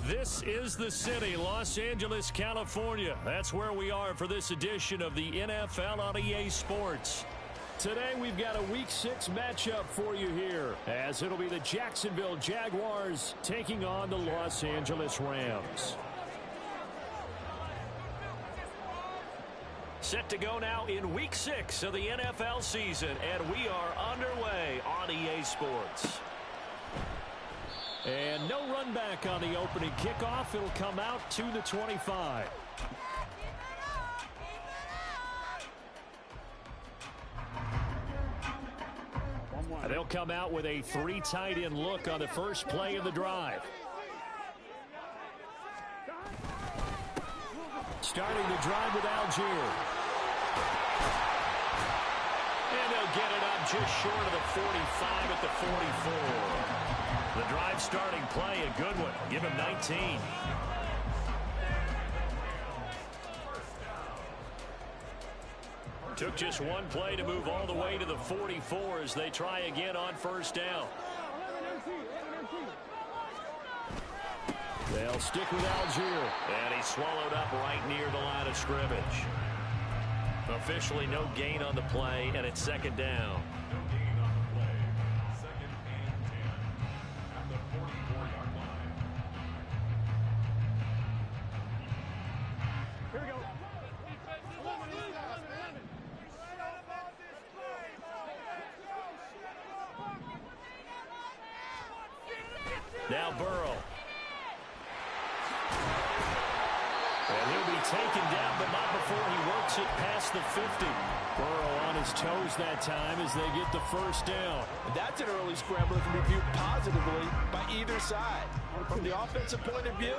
This is the city, Los Angeles, California. That's where we are for this edition of the NFL on EA Sports. Today we've got a Week 6 matchup for you here, as it'll be the Jacksonville Jaguars taking on the Los Angeles Rams. Set to go now in Week 6 of the NFL season, and we are underway on EA Sports. And no run back on the opening kickoff. It'll come out to the 25. They'll come out with a 3 tight end look on the first play of the drive. Starting the drive with Algier. And they'll get it up just short of the 45 at the 44. The drive starting play, a good one. Give him 19. Took just one play to move all the way to the 44 as they try again on first down. They'll stick with Algier. And he's swallowed up right near the line of scrimmage. Officially no gain on the play, and it's second down. Now Burrow. And he'll be taken down, but not before he works it past the 50. Burrow on his toes that time as they get the first down. And that's an early scramble that can be viewed positively by either side. From the offensive point of view,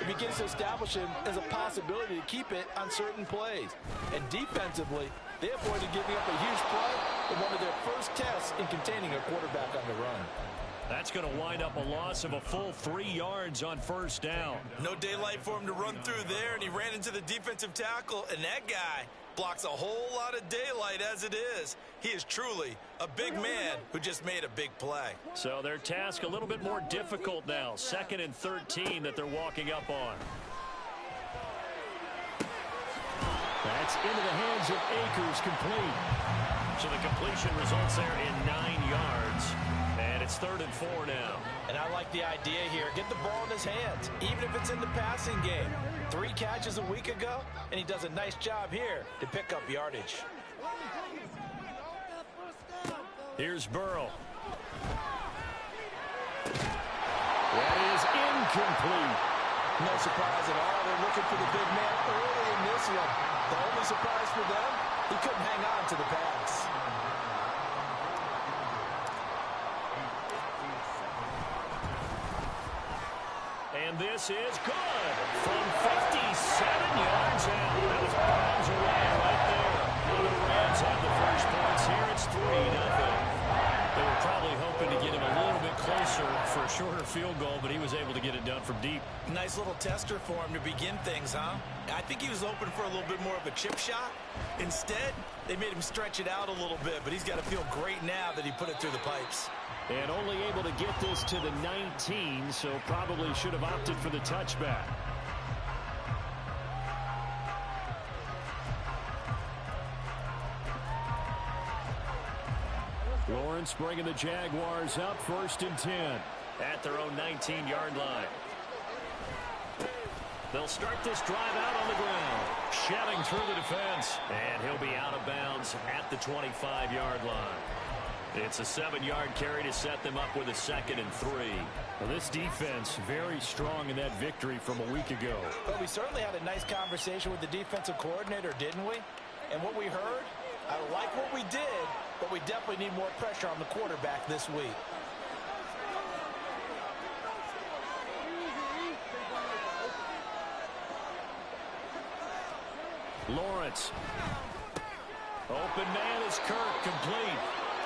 it begins to establish him as a possibility to keep it on certain plays. And defensively, they avoided giving up a huge play in one of their first tests in containing a quarterback on the run. That's going to wind up a loss of a full 3 yards on first down. No daylight for him to run through there, and he ran into the defensive tackle, and that guy blocks a whole lot of daylight as it is. He is truly a big man who just made a big play. So their task a little bit more difficult now. 2nd and 13 that they're walking up on. That's into the hands of Akers, complete. So the completion results there in 9 yards. And it's 3rd and 4 now. And I like the idea here. Get the ball in his hands, even if it's in the passing game. 3 catches a week ago, and he does a nice job here to pick up yardage. Here's Burrow. That is incomplete. No surprise at all. They're looking for the big man early in this one. The only surprise for them, he couldn't hang on to the pass. And this is good from 57 yards out. That was miles away right there. The Rams have the first points here. It's 3-0. They were probably hoping to get him a little bit closer for a shorter field goal, but he was able to get it done from deep. Nice little tester for him to begin things, huh? I think he was hoping for a little bit more of a chip shot. Instead, they made him stretch it out a little bit, but he's got to feel great now that he put it through the pipes. And only able to get this to the 19, so probably should have opted for the touchback. Lawrence bringing the Jaguars up 1st and 10 at their own 19-yard line. They'll start this drive out on the ground, shelling through the defense, and he'll be out of bounds at the 25-yard line. It's a 7-yard carry to set them up with a 2nd and 3. Well, this defense very strong in that victory from a week ago. But we certainly had a nice conversation with the defensive coordinator, didn't we? And what we heard, I like what we did, but we definitely need more pressure on the quarterback this week. Lawrence. Open man is Kirk, complete.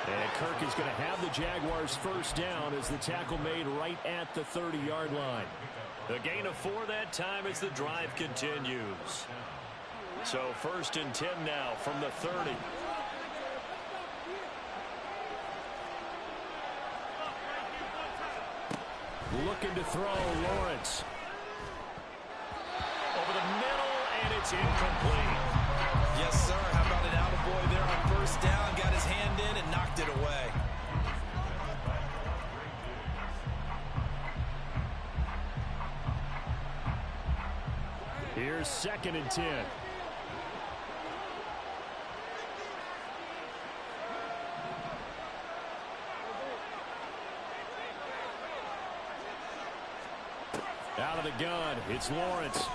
And Kirk is going to have the Jaguars first down as the tackle made right at the 30-yard line. The gain of 4 that time as the drive continues. So 1st and 10 now from the 30. Looking to throw, Lawrence. Over the middle, and it's incomplete. Yes, sir. How about an attaboy there on 1st down? Got his hand in and knocked it away. Here's 2nd and 10. Out of the gun, it's Lawrence.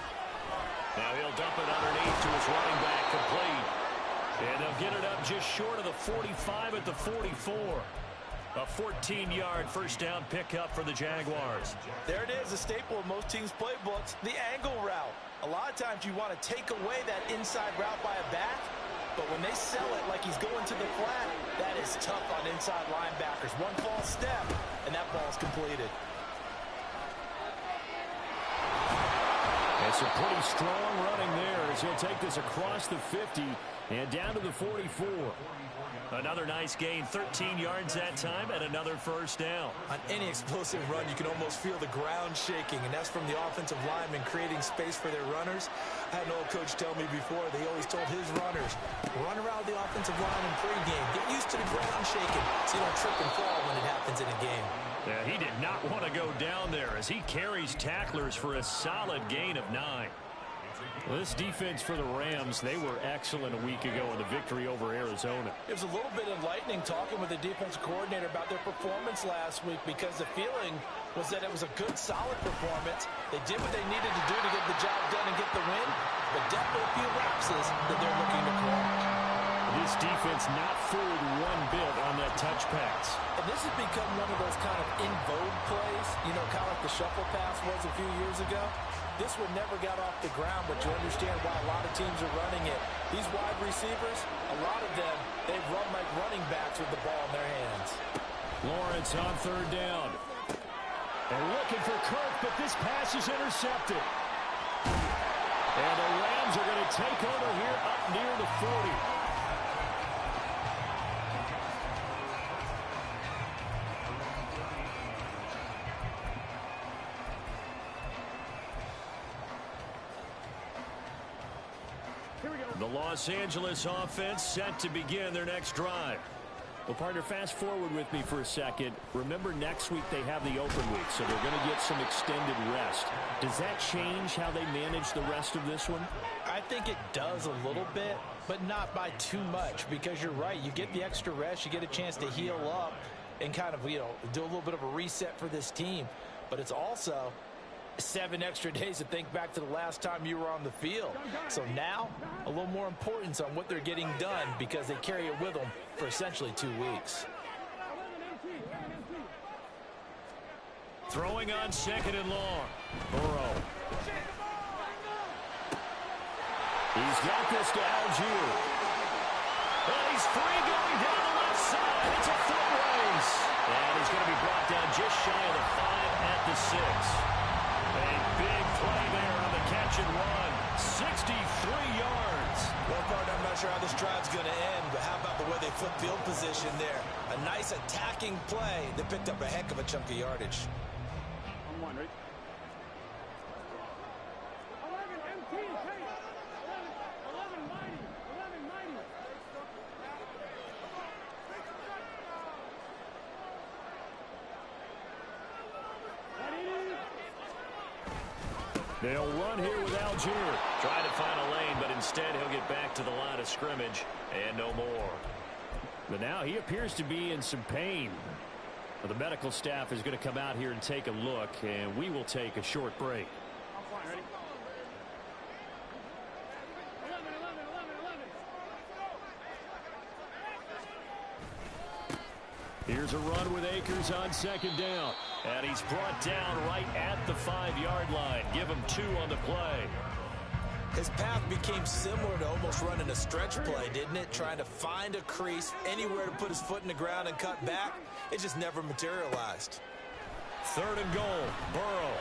Now he'll dump it underneath to his running back, complete. And they'll get it up just short of the 45 at the 44. A 14-yard first down pickup for the Jaguars. There it is, a staple of most teams' playbooks, the angle route. A lot of times you want to take away that inside route by a back, but when they sell it like he's going to the flat, that is tough on inside linebackers. One false step, and that ball's completed. And some pretty strong running there as he'll take this across the 50 and down to the 44. Another nice gain, 13 yards that time, and another first down. On any explosive run, you can almost feel the ground shaking, and that's from the offensive linemen creating space for their runners. I had an old coach tell me before, they always told his runners, run around the offensive line in pregame. Get used to the ground shaking so you don't trip and fall when it happens in a game. Yeah, he did not want to go down there as he carries tacklers for a solid gain of 9. Well, this defense for the Rams, they were excellent a week ago in the victory over Arizona. It was a little bit enlightening talking with the defensive coordinator about their performance last week because the feeling was that it was a good, solid performance. They did what they needed to do to get the job done and get the win, but definitely a few lapses that they're looking to correct. This defense not fooled one bit on that touch pass. And this has become one of those kind of in vogue plays, you know, kind of like the shuffle pass was a few years ago. This one never got off the ground, but you understand why a lot of teams are running it. These wide receivers, a lot of them, they run like running backs with the ball in their hands. Lawrence on 3rd down. They're looking for Kirk, but this pass is intercepted. And the Rams are going to take over here up near the 40. The Los Angeles offense set to begin their next drive. Well, partner, fast forward with me for a second. Remember, next week they have the open week, so they're going to get some extended rest. Does that change how they manage the rest of this one? I think it does a little bit, but not by too much, because you're right. You get the extra rest, you get a chance to heal up and kind of, you know, do a little bit of a reset for this team. But it's also 7 extra days to think back to the last time you were on the field. So now, a little more importance on what they're getting done because they carry it with them for essentially 2 weeks. Throwing on 2nd and long. Burrow. He's got this to Algier. And he's free going down the left side. It's a foot race. And he's going to be brought down just shy of the 5 at the 6. A big play there on the catch and run. 63 yards. Well, partner, I'm not sure how this drive's going to end, but how about the way they flip field position there? A nice attacking play that picked up a heck of a chunk of yardage. I'm one, right? 11 MT, 11 mighty, 11 mighty. They'll run here with Algier. Trying to find a lane, but instead he'll get back to the line of scrimmage and no more. But now he appears to be in some pain. Well, the medical staff is going to come out here and take a look, and we will take a short break. I'm fine, ready? 11, 11, 11, 11. Here's a run with Akers on 2nd down. And he's brought down right at the 5-yard line. Give him 2 on the play. His path became similar to almost running a stretch play, didn't it? Trying to find a crease, anywhere to put his foot in the ground and cut back. It just never materialized. 3rd and goal. Burrow.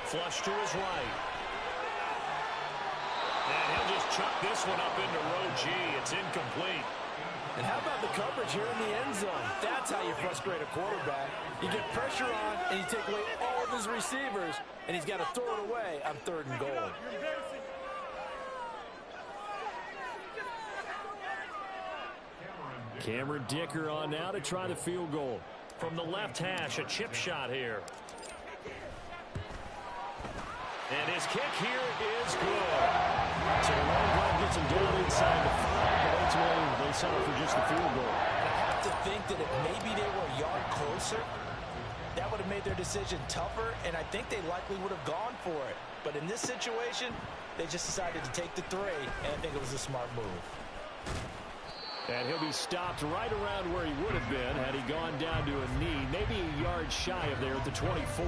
Flush to his right. And he'll just chuck this one up into row G. It's incomplete. And how about the coverage here in the end zone? That's how you frustrate a quarterback. You get pressure on, and you take away all of his receivers, and he's got to throw it away on 3rd and goal. Cameron Dicker on now to try the field goal. From the left hash, a chip shot here. And his kick here is good. So the long drive gets him down inside the 5, but ultimately they settle for just the field goal. I have to think that if maybe they were a yard closer, that would have made their decision tougher, and I think they likely would have gone for it. But in this situation, they just decided to take the 3, and I think it was a smart move. And he'll be stopped right around where he would have been had he gone down to a knee, maybe a yard shy of there at the 24.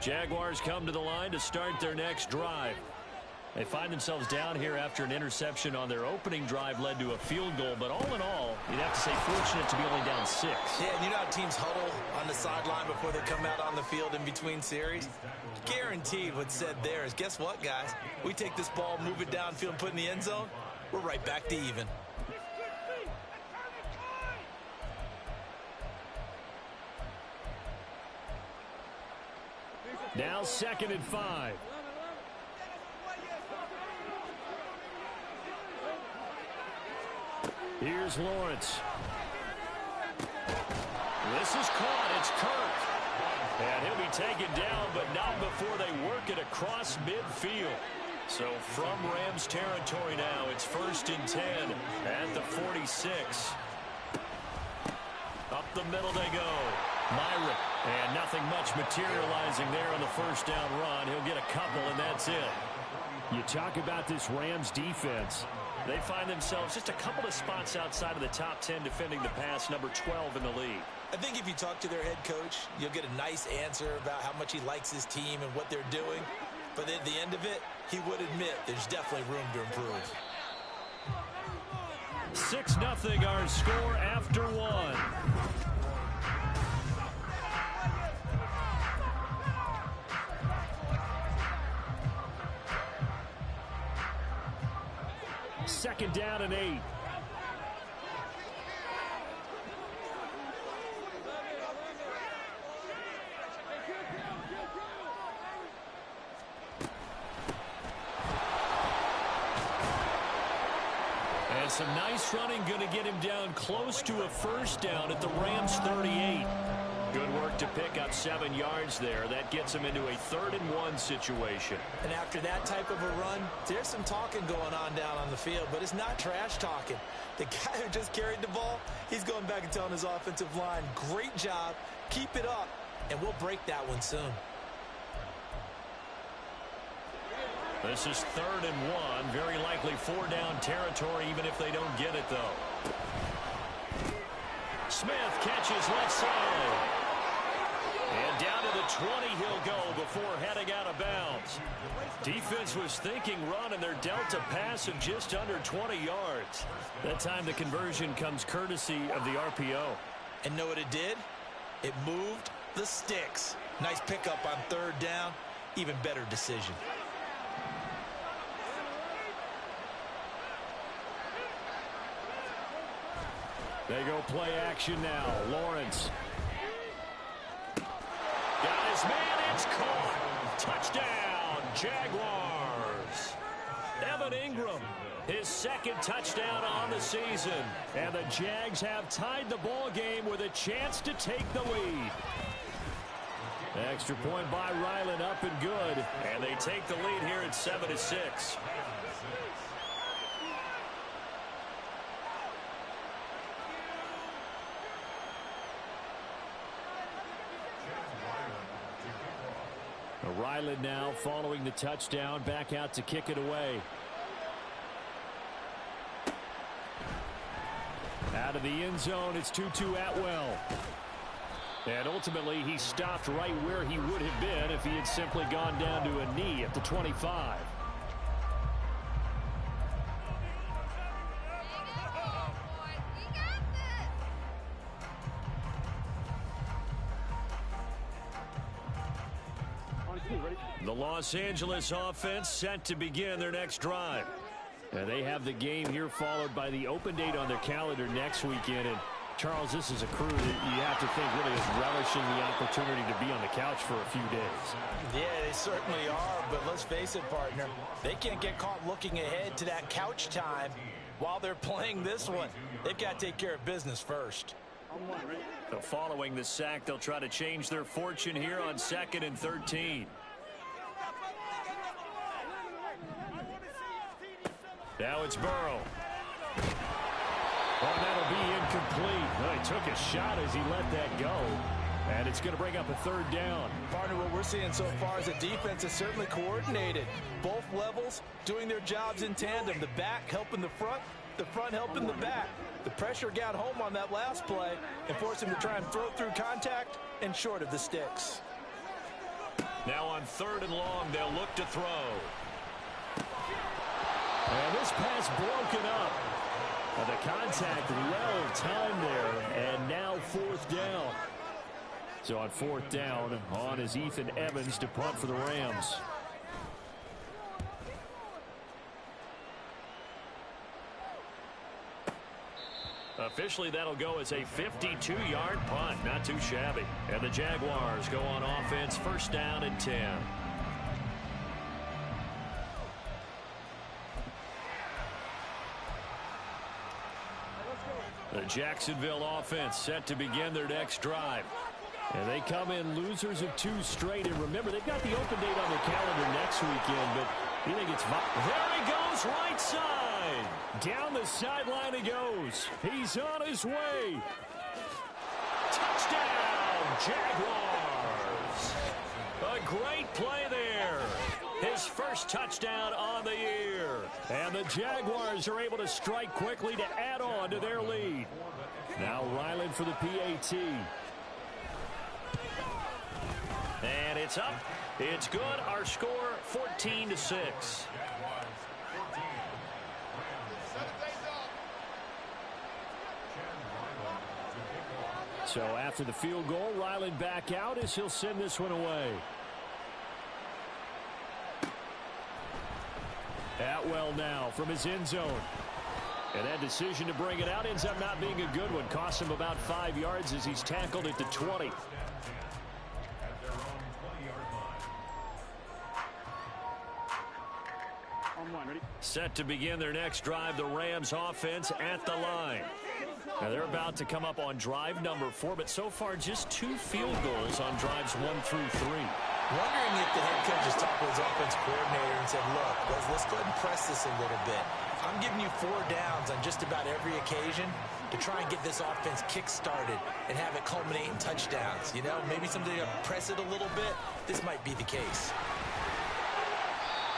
Jaguars come to the line to start their next drive. They find themselves down here after an interception on their opening drive led to a field goal. But all in all, you'd have to say fortunate to be only down 6. Yeah, and you know how teams huddle on the sideline before they come out on the field in between series? Guaranteed what's said there is, guess what, guys? We take this ball, move it downfield, put it in the end zone, we're right back to even. Now 2nd and 5. Here's Lawrence. This is caught. It's Kirk. And he'll be taken down, but not before they work it across midfield. So from Rams territory now, it's 1st and 10 at the 46. Up the middle they go. Myrick, and nothing much materializing there on the 1st down run. He'll get a couple, and that's it. You talk about this Rams defense. They find themselves just a couple of spots outside of the top 10 defending the pass, number 12 in the league. I think if you talk to their head coach, you'll get a nice answer about how much he likes his team and what they're doing. But at the end of it, he would admit there's definitely room to improve. 6-0 our score after 1. Second down and 8. And some nice running, going to get him down close to a 1st down at the Rams 38. Good work to pick up 7 yards there. That gets him into a 3rd and 1 situation. And after that type of a run, there's some talking going on down on the field, but it's not trash talking. The guy who just carried the ball, he's going back and telling his offensive line, great job, keep it up, and we'll break that one soon. This is 3rd and 1. Very likely 4-down territory, even if they don't get it, though. Smith catches left side. And down to the 20 he'll go before heading out of bounds. Defense was thinking run, and they're dealt a pass of just under 20 yards. That time the conversion comes courtesy of the RPO. And know what it did? It moved the sticks. Nice pickup on 3rd down. Even better decision. They go play action now. Lawrence. Got his man. It's caught. Touchdown, Jaguars. Evan Ingram, his second touchdown on the season. And the Jags have tied the ball game with a chance to take the lead. Extra point by Ryland, up and good. And they take the lead here at 7-6. Ryland now following the touchdown, back out to kick it away. Out of the end zone, it's 2-2 Atwell. And ultimately, he stopped right where he would have been if he had simply gone down to a knee at the 25. The Los Angeles offense set to begin their next drive. And they have the game here followed by the open date on their calendar next weekend. And Charles, this is a crew that you have to think really is relishing the opportunity to be on the couch for a few days. Yeah, they certainly are, but let's face it, partner. They can't get caught looking ahead to that couch time while they're playing this one. They've got to take care of business first. So following the sack, they'll try to change their fortune here on 2nd and 13. Now it's Burrow. Oh, that'll be incomplete. Well, he took a shot as he let that go. And it's going to bring up a 3rd down. Partner, what we're seeing so far is a defense is certainly coordinated. Both levels doing their jobs in tandem. The back helping the front helping the back. The pressure got home on that last play and forced him to try and throw through contact and short of the sticks. Now on 3rd and long, they'll look to throw. And this pass broken up. The contact well timed there, and now 4th down. So on 4th down, on is Ethan Evans to punt for the Rams. Officially, that'll go as a 52-yard punt. Not too shabby. And the Jaguars go on offense, 1st down and 10. The Jacksonville offense set to begin their next drive. And they come in losers of 2 straight. And remember, they've got the open date on their calendar next weekend, but you think it's there he goes, right side. Down the sideline he goes. He's on his way. Touchdown, Jaguars. A great play there. His first touchdown on the year. And the Jaguars are able to strike quickly to add on to their lead. Now Ryland for the PAT. And it's up. It's good. Our score, 14-6. So after the field goal, Ryland back out as he'll send this one away. Atwell now from his end zone. And that decision to bring it out ends up not being a good one. Cost him about 5 yards as he's tackled at the 20. Set to begin their next drive, the Rams offense at the line. Now they're about to come up on drive number 4, but so far just 2 field goals on drives 1 through 3. Wondering if the head coach just talked to his offense coordinator and said, look, let's go ahead and press this a little bit. I'm giving you 4 downs on just about every occasion to try and get this offense kick-started and have it culminate in touchdowns. You know, maybe something to press it a little bit. This might be the case.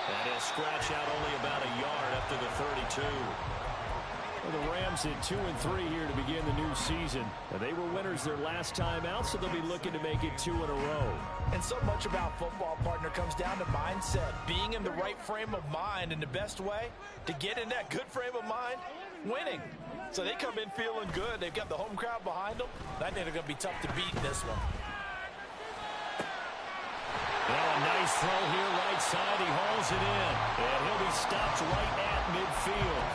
And he'll scratch out only about a yard after the 32. Well, the Rams at 2-3 here to begin the new season. They were winners their last time out, so they'll be looking to make it 2 in a row. And so much about football, partner, comes down to mindset. Being in the right frame of mind, and the best way to get in that good frame of mind, winning. So they come in feeling good. They've got the home crowd behind them. I think they're going to be tough to beat in this one. Well, a nice throw here, right side. He hauls it in. And he'll be stopped right at midfield.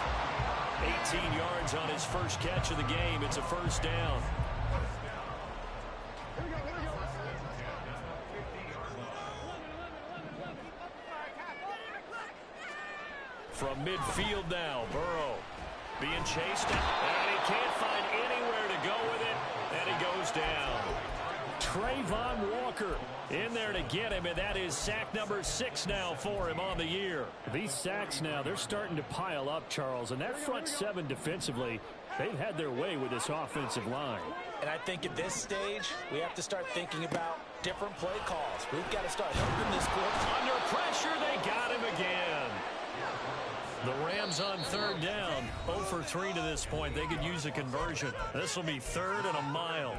18 yards on his first catch of the game. It's a first down. From midfield now, Burrow being chased out, and he can't find anywhere to go with it, and he goes down. Trayvon Walker in there to get him, and that is sack number 6 now for him on the year. These sacks now, they're starting to pile up, Charles, and that front 7 defensively, they've had their way with this offensive line. And I think at this stage, we have to start thinking about different play calls. We've got to start helping this group. Under pressure, they got him again. The Rams on third down, 0 for 3 to this point. They could use a conversion. This will be 3rd and a mile.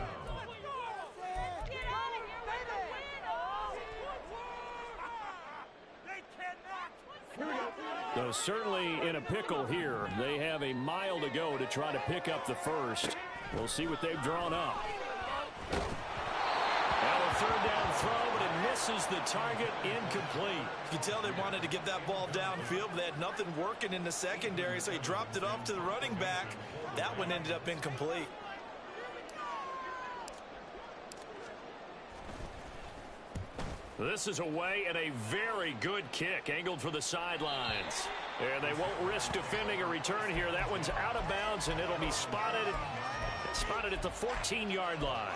So certainly in a pickle here. They have a mile to go to try to pick up the first. We'll see what they've drawn up. Now a 3rd down throw, but it misses the target, incomplete. You can tell they wanted to get that ball downfield, but they had nothing working in the secondary, so he dropped it off to the running back. That one ended up incomplete. This is away and a very good kick, angled for the sidelines. And they won't risk defending a return here. That one's out of bounds, and it'll be spotted at the 14-yard line.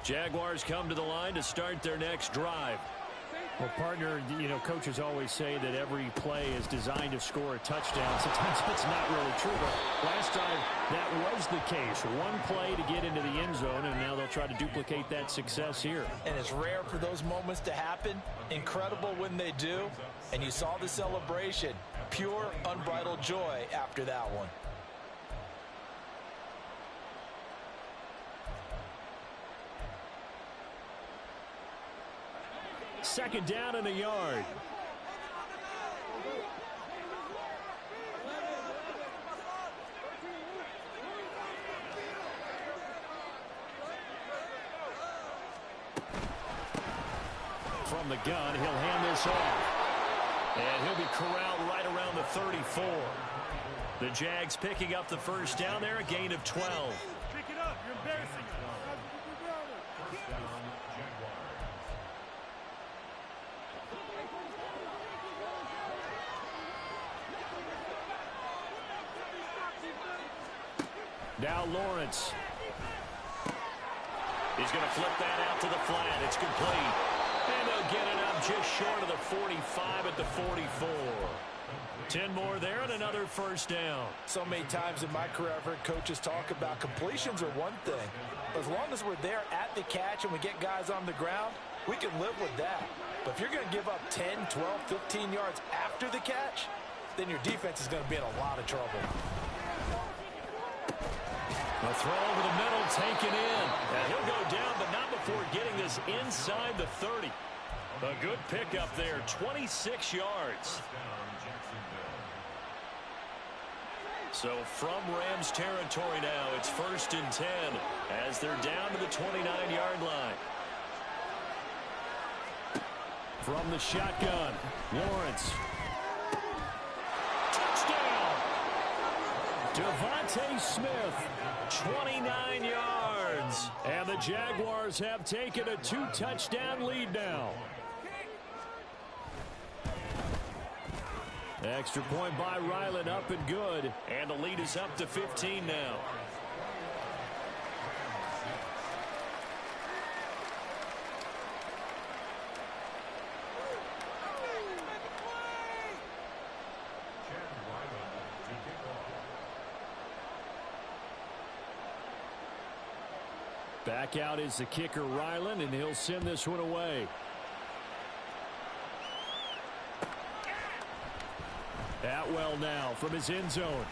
Jaguars come to the line to start their next drive. Well, partner, you know, coaches always say that every play is designed to score a touchdown. Sometimes it's not really true, but last drive that was the case. One play to get into the end zone, and now they'll try to duplicate that success here. And it's rare for those moments to happen. Incredible when they do. And you saw the celebration. Pure, unbridled joy after that one. Second down in the yard. From the gun, he'll hand this off. And he'll be corralled right around the 34. The Jags picking up the first down there, a gain of 12. Pick it up. You're embarrassing us. Now Lawrence. He's going to flip that out to the flat. It's complete. And they'll get it up just short of the 45 at the 44. 10 more there and another first down. So many times in my career I've heard coaches talk about completions are one thing. As long as we're there at the catch and we get guys on the ground, we can live with that. But if you're going to give up 10, 12, 15 yards after the catch, then your defense is going to be in a lot of trouble. The throw over the middle taken in. And he'll go down, but not before getting this inside the 30. A good pickup there, 26 yards. So from Rams territory now, it's 1st and 10 as they're down to the 29-yard line. From the shotgun, Lawrence. Touchdown! Devontae Smith. 29 yards. And the Jaguars have taken a 2-touchdown lead now. Extra point by Ryland, up and good. And the lead is up to 15 now. Back out is the kicker, Ryland, and he'll send this one away. Atwell now from his end zone.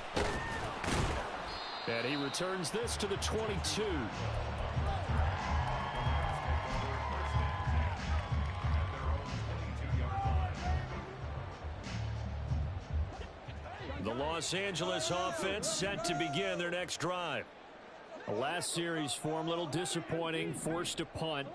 And he returns this to the 22. The Los Angeles offense set to begin their next drive. The last series form a little disappointing, forced a punt.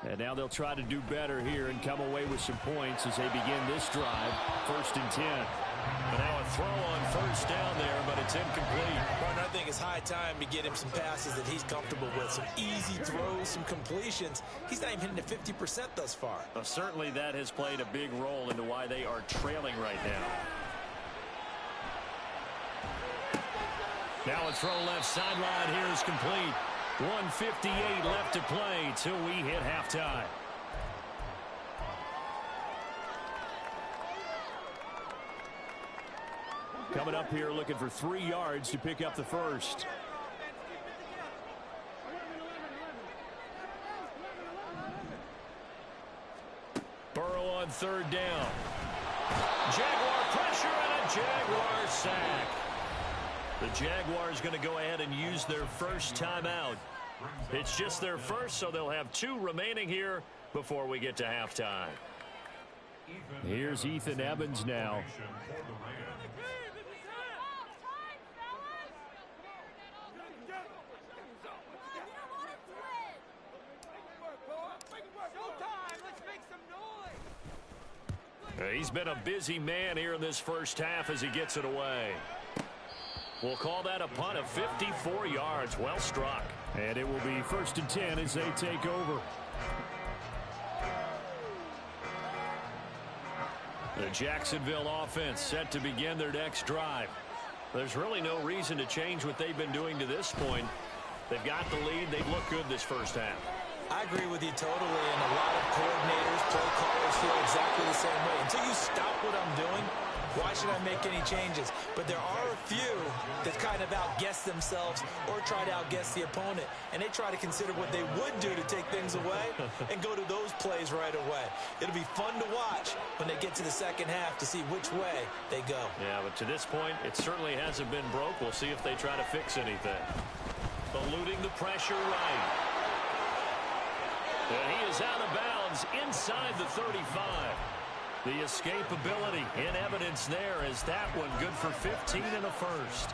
And now they'll try to do better here and come away with some points as they begin this drive. 1st and 10. And now a throw on 1st down there, but it's incomplete. Martin, I think it's high time to get him some passes that he's comfortable with. Some easy throws, some completions. He's not even hitting the 50% thus far. Well, certainly that has played a big role into why they are trailing right now. Now a throw left sideline here is complete. 1:58 left to play till we hit halftime. Coming up here looking for 3 yards to pick up the first. Burrow on 3rd down. Jaguar pressure and a Jaguar sack. The Jaguars going to go ahead and use their first timeout. It's just their first, so they'll have 2 remaining here before we get to halftime. Here's Ethan Evans now. He's been a busy man here in this first half as he gets it away. We'll call that a punt of 54 yards. Well struck. And it will be 1st and 10 as they take over. The Jacksonville offense set to begin their next drive. There's really no reason to change what they've been doing to this point. They've got the lead. They've looked good this first half. I agree with you totally, and a lot of coordinators, play callers feel exactly the same way. Until you stop what I'm doing, why should I make any changes? But there are a few that kind of outguess themselves or try to outguess the opponent, and they try to consider what they would do to take things away and go to those plays right away. It'll be fun to watch when they get to the second half to see which way they go. Yeah, but to this point, it certainly hasn't been broke. We'll see if they try to fix anything. Eluding the pressure right. And he is out of bounds inside the 35. The escapability in evidence there as that one good for 15 in the first.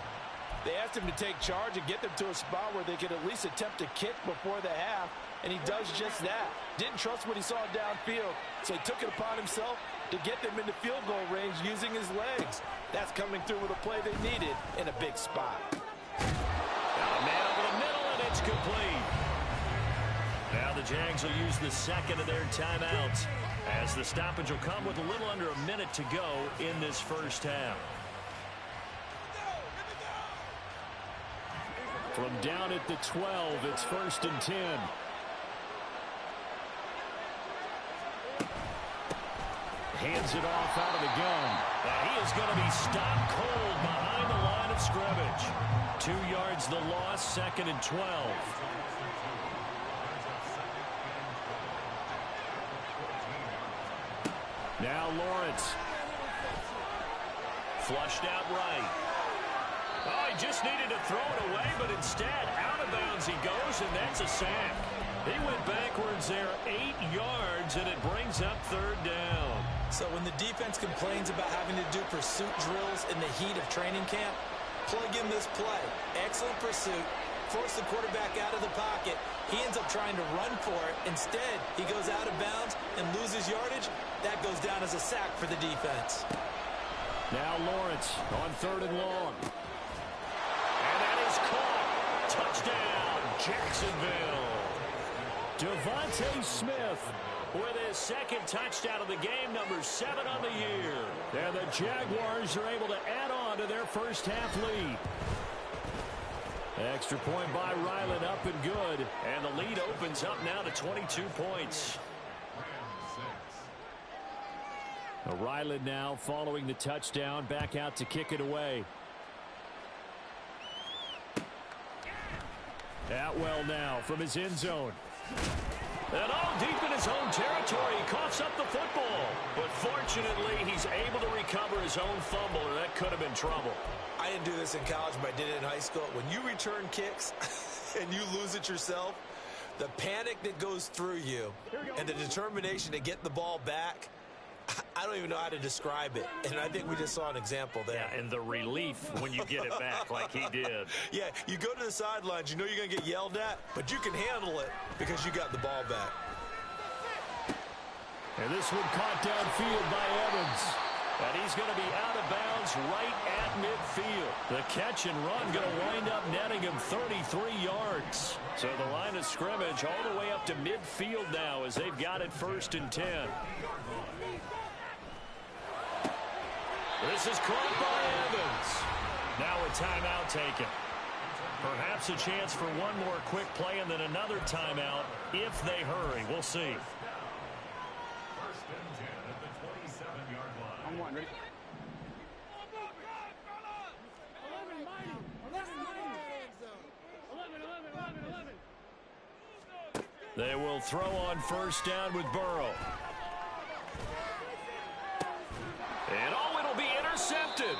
They asked him to take charge and get them to a spot where they could at least attempt to kick before the half, and he does just that. Didn't trust what he saw downfield, so he took it upon himself to get them into field goal range using his legs. That's coming through with a play they needed in a big spot. Got a man over the middle, and it's complete. Now the Jags will use the second of their timeouts as the stoppage will come with a little under a minute to go in this first half. From down at the 12, it's 1st and 10. Hands it off out of the gun. And he is going to be stopped cold behind the line of scrimmage. 2 yards the loss, 2nd and 12. Now Lawrence. Flushed out right. Oh, he just needed to throw it away, but instead, out of bounds he goes, and that's a sack. He went backwards there 8 yards, and it brings up 3rd down. So when the defense complains about having to do pursuit drills in the heat of training camp, plug in this play. Excellent pursuit. Force the quarterback out of the pocket. He ends up trying to run for it. Instead, he goes out of bounds and loses yardage. That goes down as a sack for the defense. Now Lawrence on 3rd and long. And that is caught. Touchdown, Jacksonville. Devontae Smith with his 2nd touchdown of the game, number 7 on the year. And the Jaguars are able to add on to their first half lead. Extra point by Ryland, up and good. And the lead opens up now to 22 points. Ryland now following the touchdown, back out to kick it away. Atwell now from his end zone. And all deep in his own territory, he coughs up the football. But fortunately, he's able to recover his own fumble, or that could have been trouble. I didn't do this in college, but I did it in high school. When you return kicks and you lose it yourself, the panic that goes through you and the determination to get the ball back, I don't even know how to describe it, and I think we just saw an example there. Yeah, and the relief when you get it back like he did. Yeah, you go to the sidelines, you know you're going to get yelled at, but you can handle it because you got the ball back. And this one caught downfield by Evans. And he's going to be out of bounds right at midfield. The catch and run going to wind up netting him 33 yards. So the line of scrimmage all the way up to midfield now as they've got it 1st and 10. This is caught by Evans. Now a timeout taken. Perhaps a chance for one more quick play and then another timeout if they hurry. We'll see. I'm one, ready? They will throw on 1st down with Burrow. And it'll be intercepted.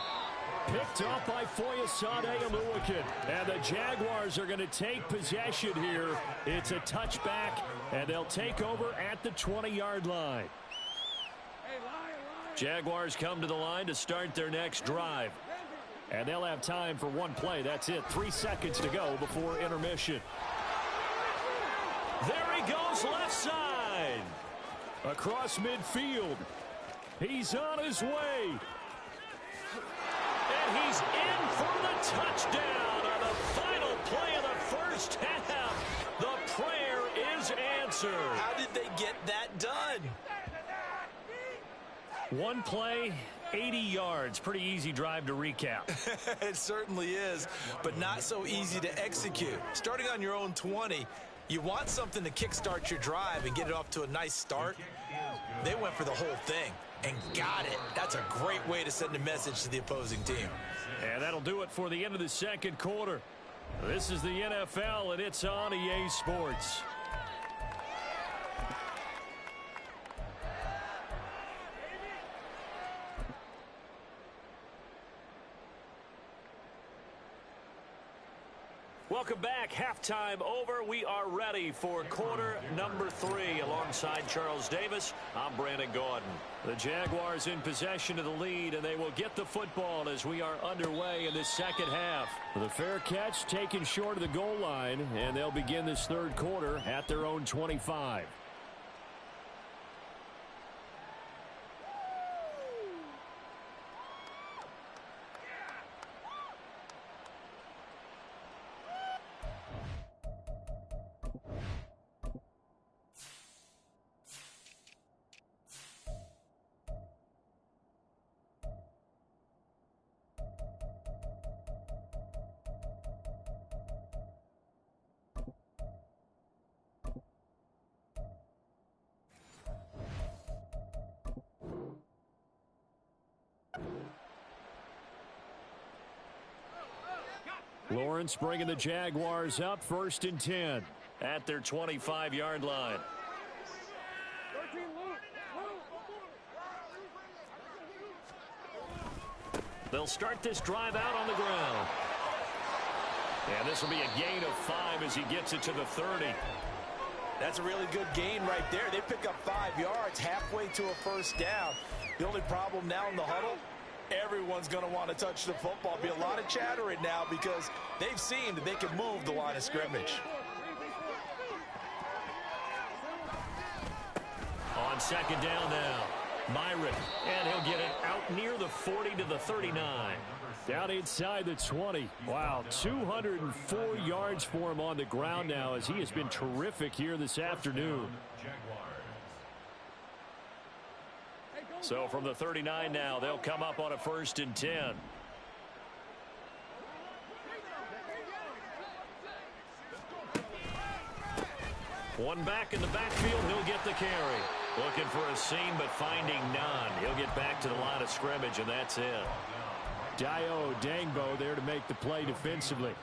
Picked off by Foyesade Oluwakin. And the Jaguars are going to take possession here. It's a touchback, and they'll take over at the 20-yard line. Jaguars come to the line to start their next drive. And they'll have time for one play. That's it. 3 seconds to go before intermission. There he goes left side. Across midfield. He's on his way. And he's in for the touchdown on the final play of the first half. The prayer is answered. How did they get that done? One play, 80 yards. Pretty easy drive to recap. It certainly is, but not so easy to execute. Starting on your own 20, you want something to kickstart your drive and get it off to a nice start. They went for the whole thing and got it. That's a great way to send a message to the opposing team. And that'll do it for the end of the second quarter. This is the NFL, and it's on EA Sports. Welcome back. Halftime over. We are ready for quarter number 3. Alongside Charles Davis, I'm Brandon Gordon. The Jaguars in possession of the lead, and they will get the football as we are underway in this second half. The fair catch taken short of the goal line, and they'll begin this third quarter at their own 25. Lawrence bringing the Jaguars up 1st and 10 at their 25-yard line. They'll start this drive out on the ground. And this will be a gain of 5 as he gets it to the 30. That's a really good gain right there. They pick up 5 yards halfway to a first down. The only problem now in the huddle, everyone's going to want to touch the football. Be a lot of chatter right now because they've seen that they can move the line of scrimmage. On second down now, Myron, and he'll get it out near the 40 to the 39. Down inside the 20. Wow, 204 yards for him on the ground now as he has been terrific here this afternoon. So from the 39 now, they'll come up on a 1st and 10. One back in the backfield, he'll get the carry. Looking for a seam, but finding none. He'll get back to the line of scrimmage, and that's it. Dio Dangbo there to make the play defensively.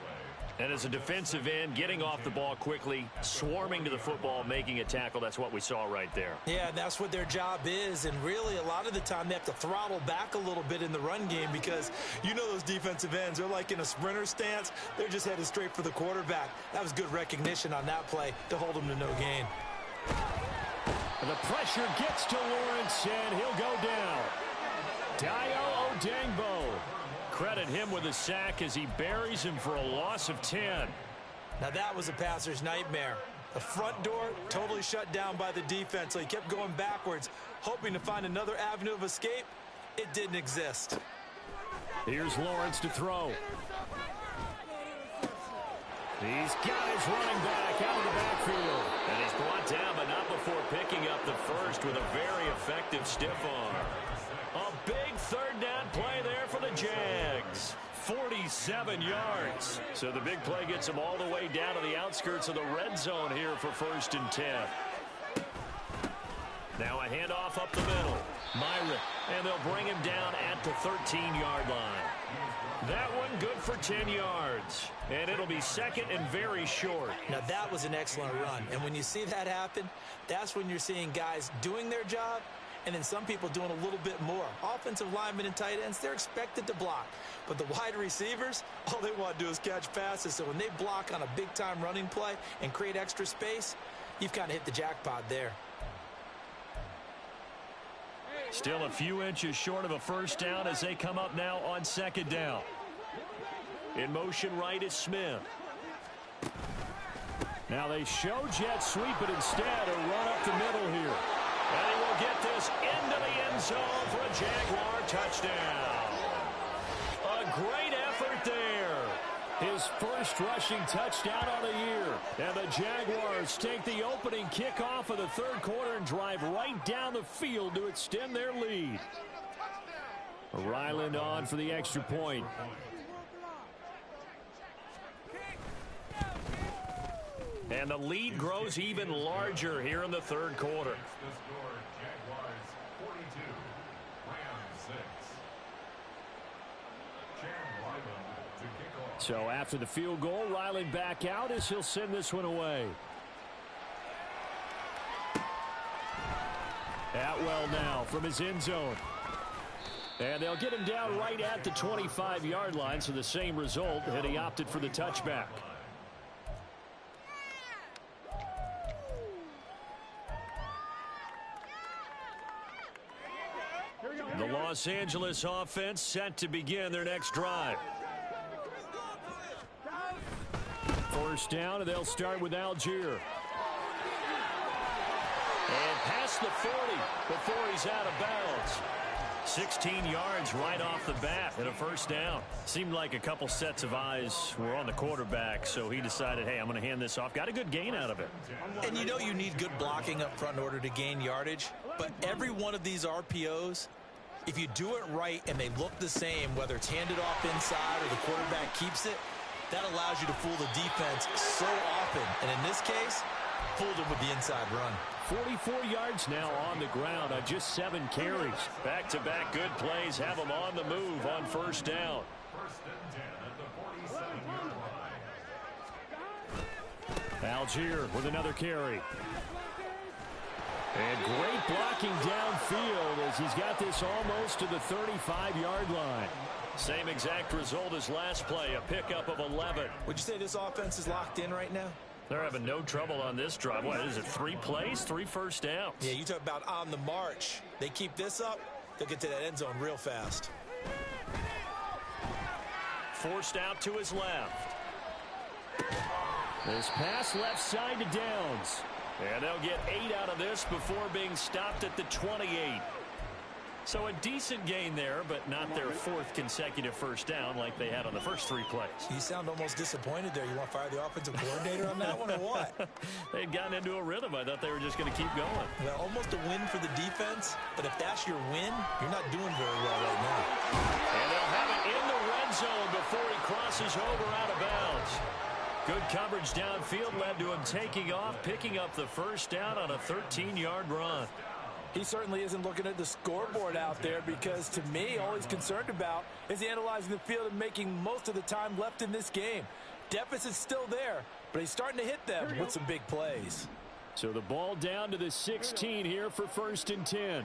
And as a defensive end, getting off the ball quickly, swarming to the football, making a tackle, that's what we saw right there. Yeah, that's what their job is, and really a lot of the time they have to throttle back a little bit in the run game because you know those defensive ends, they're like in a sprinter stance. They're just headed straight for the quarterback. That was good recognition on that play to hold them to no gain. The pressure gets to Lawrence, and he'll go down. Dio Odangbo. Credit him with a sack as he buries him for a loss of 10. Now that was a passer's nightmare. The front door totally shut down by the defense, so he kept going backwards, hoping to find another avenue of escape. It didn't exist. Here's Lawrence to throw. He's got his running back out of the backfield. And he's brought down, but not before picking up the first with a very effective stiff arm. A big third down play there for the Jags. 47 yards. So the big play gets him all the way down to the outskirts of the red zone here for 1st and 10. Now a handoff up the middle. Myrick, and they'll bring him down at the 13-yard line. That one good for 10 yards. And it'll be second and very short. Now that was an excellent run. And when you see that happen, that's when you're seeing guys doing their job and then some people doing a little bit more. Offensive linemen and tight ends, they're expected to block. But the wide receivers, all they want to do is catch passes. So when they block on a big-time running play and create extra space, you've kind of hit the jackpot there. Still a few inches short of a first down as they come up now on 2nd down. In motion right is Smith. Now they show jet sweep, but instead a run up the middle here. And he will get this into the end zone for a Jaguar touchdown. A great effort there. His first rushing touchdown of the year. And the Jaguars take the opening kickoff of the 3rd quarter and drive right down the field to extend their lead. Ryland on for the extra point. And the lead grows even larger here in the 3rd quarter. So after the field goal, Ryland back out as he'll send this one away. Atwell now from his end zone. And they'll get him down right at the 25-yard line, so the same result, and he opted for the touchback. The Los Angeles offense set to begin their next drive. First down, and they'll start with Algier. And past the 40 before he's out of bounds. 16 yards right off the bat and a first down. Seemed like a couple sets of eyes were on the quarterback, so he decided, hey, I'm going to hand this off. Got a good gain out of it. And you know you need good blocking up front in order to gain yardage, but every one of these RPOs, if you do it right and they look the same, whether it's handed off inside or the quarterback keeps it, that allows you to fool the defense so often. And in this case, fooled him with the inside run. 44 yards now on the ground on just 7 carries. Back-to-back good plays have him on the move on first down. Algier with another carry. And great blocking downfield as he's got this almost to the 35-yard line. Same exact result as last play, a pickup of 11. Would you say this offense is locked in right now? They're having no trouble on this drive. What is it, 3 plays, 3 first downs? Yeah, you talk about on the march. They keep this up, they'll get to that end zone real fast. Forced out to his left. This pass left side to Downs. And they'll get 8 out of this before being stopped at the 28. So a decent gain there, but not their 4th consecutive first down like they had on the first 3 plays. You sound almost disappointed there. You want to fire the offensive coordinator on that one or what? They'd gotten into a rhythm. I thought they were just going to keep going. Well, almost a win for the defense, but if that's your win, you're not doing very well right now. And they'll have it in the red zone before he crosses over out of bounds. Good coverage downfield led to him taking off, picking up the first down on a 13-yard run. He certainly isn't looking at the scoreboard out there because, to me, all he's concerned about is analyzing the field and making most of the time left in this game. Deficit's still there, but he's starting to hit them with some big plays. So the ball down to the 16 here for 1st and 10.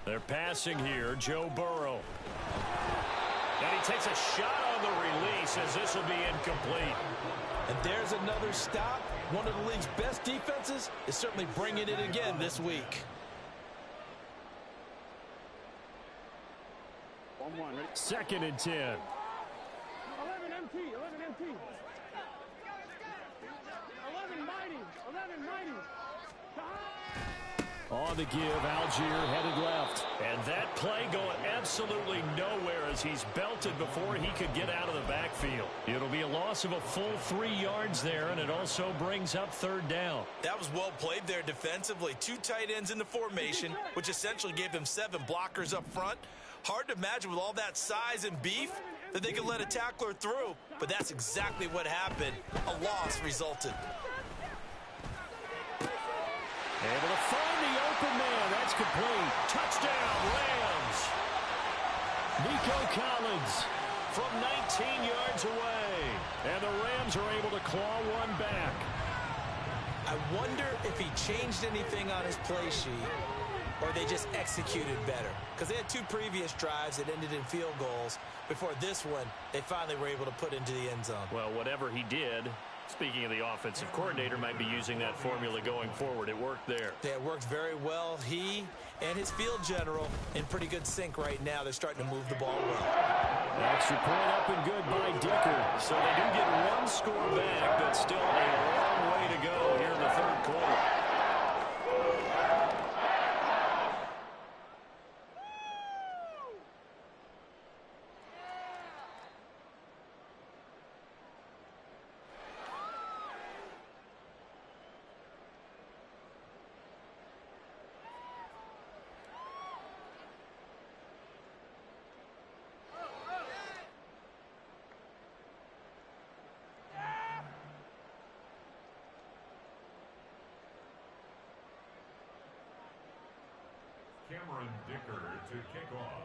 They're passing here, Joe Burrow. And he takes a shot on the release as this will be incomplete. And there's another stop. One of the league's best defenses is certainly bringing it again this week. 2nd and 10. 11 MT, 11 MT. 11 mighty, 11 mighty. On the give, Algier headed left. And that play going absolutely nowhere as he's belted before he could get out of the backfield. It'll be a loss of a full 3 yards there, and it also brings up 3rd down. That was well played there defensively. 2 tight ends in the formation, which essentially gave them 7 blockers up front. Hard to imagine with all that size and beef that they could let a tackler through, but that's exactly what happened. A loss resulted. Able to find the open man. That's complete. Touchdown, Rams. Nico Collins from 19 yards away. And the Rams are able to claw one back. I wonder if he changed anything on his play sheet or they just executed better. Because they had 2 previous drives that ended in field goals. Before this one, they finally were able to put into the end zone. Well, whatever he did, speaking of the offensive coordinator, might be using that formula going forward. It worked there. Yeah, it worked very well. He and his field general in pretty good sync right now. They're starting to move the ball well. Extra point up and good by Dicker. So they do get 1 score back, but still a long way to go here in the 3rd quarter. Dicker to kick off.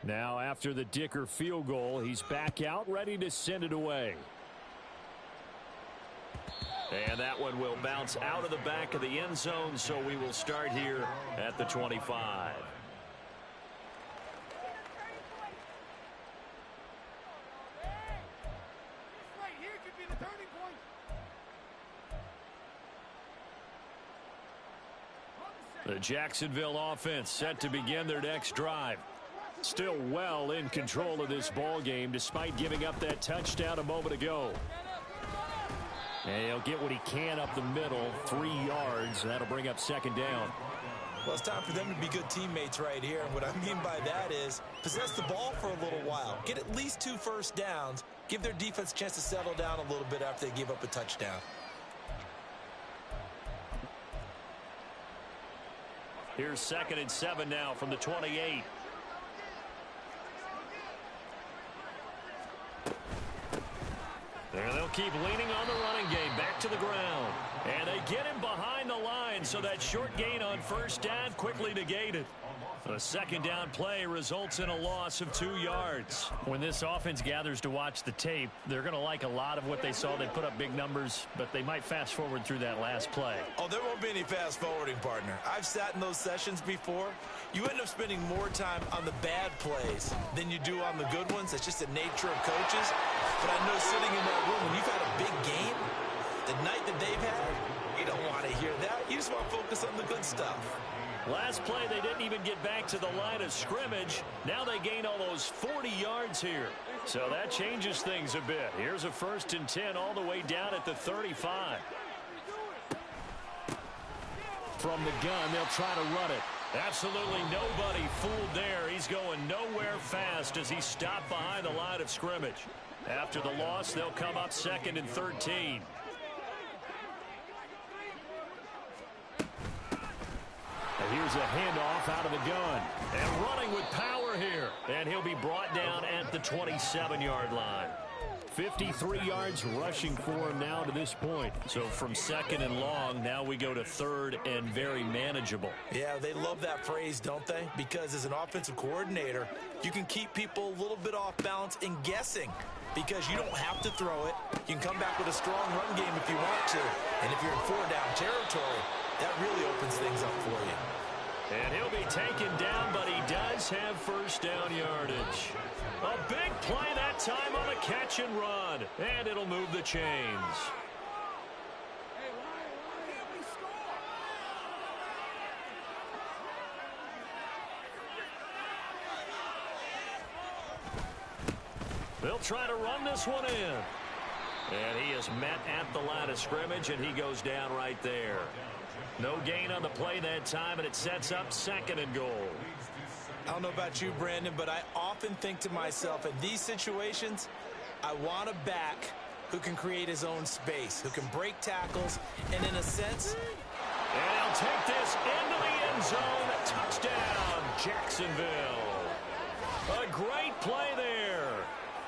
Now after the Dicker field goal, he's back out ready to send it away. And that one will bounce out of the back of the end zone, so we will start here at the 25. The Jacksonville offense set to begin their next drive. Still well in control of this ball game despite giving up that touchdown a moment ago. And he'll get what he can up the middle, 3 yards. That'll bring up 2nd down. Well, it's time for them to be good teammates right here. And what I mean by that is possess the ball for a little while. Get at least 2 first downs. Give their defense a chance to settle down a little bit after they give up a touchdown. Here's 2nd and 7 now from the 28. And they'll keep leaning on the running game. Back to the ground. And they get him behind the line, so that short gain on 1st down quickly negated. A 2nd down play results in a loss of 2 yards. When this offense gathers to watch the tape, they're going to like a lot of what they saw. They put up big numbers, but they might fast forward through that last play. Oh, there won't be any fast forwarding, partner. I've sat in those sessions before. You end up spending more time on the bad plays than you do on the good ones. That's just the nature of coaches. But I know sitting in that room, when you've had a big game, the night that they've had, you don't want to hear that. You just want to focus on the good stuff. Last play, they didn't even get back to the line of scrimmage. Now they gain almost 40 yards here. So that changes things a bit. Here's a 1st and 10 all the way down at the 35. From the gun, they'll try to run it. Absolutely nobody fooled there. He's going nowhere fast as he's stopped behind the line of scrimmage. After the loss, they'll come up 2nd and 13. Here's a handoff out of the gun. And running with power here. And he'll be brought down at the 27-yard line. 53 yards rushing for him now to this point. So from 2nd and long, now we go to 3rd and very manageable. Yeah, they love that phrase, don't they? Because as an offensive coordinator, you can keep people a little bit off balance and guessing. Because you don't have to throw it. You can come back with a strong run game if you want to. And if you're in 4-down territory, that really opens things up for you. And he'll be taken down, but he does have first down yardage. A big play that time on a catch and run. And it'll move the chains. They'll try to run this one in. And he is met at the line of scrimmage, and he goes down right there. No gain on the play that time, and it sets up 2nd and goal. I don't know about you, Brandon, but I often think to myself, in these situations, I want a back who can create his own space, who can break tackles, and in a sense... And he'll take this into the end zone. Touchdown, Jacksonville. A great play there,